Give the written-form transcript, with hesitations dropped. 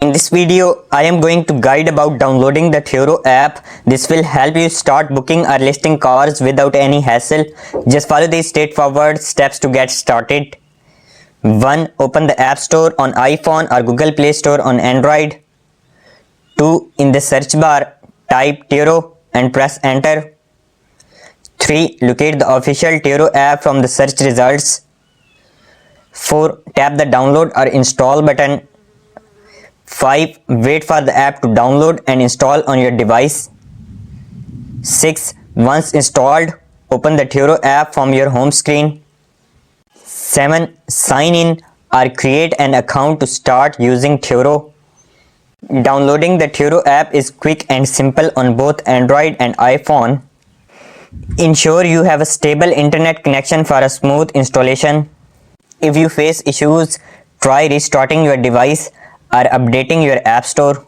In this video, I am going to guide about downloading the Turo app. This will help you start booking or listing cars without any hassle. Just follow these straightforward steps to get started. 1. Open the App Store on iPhone or Google Play Store on Android. 2. In the search bar, type Turo and press enter. 3. Locate the official Turo app from the search results. 4. Tap the download or install button. 5. Wait for the app to download and install on your device. 6. Once installed, open the Turo app from your home screen. 7. Sign in or create an account to start using Turo. Downloading the Turo app is quick and simple on both Android and iPhone. Ensure you have a stable internet connection for a smooth installation. If you face issues, try restarting your device or updating your app store.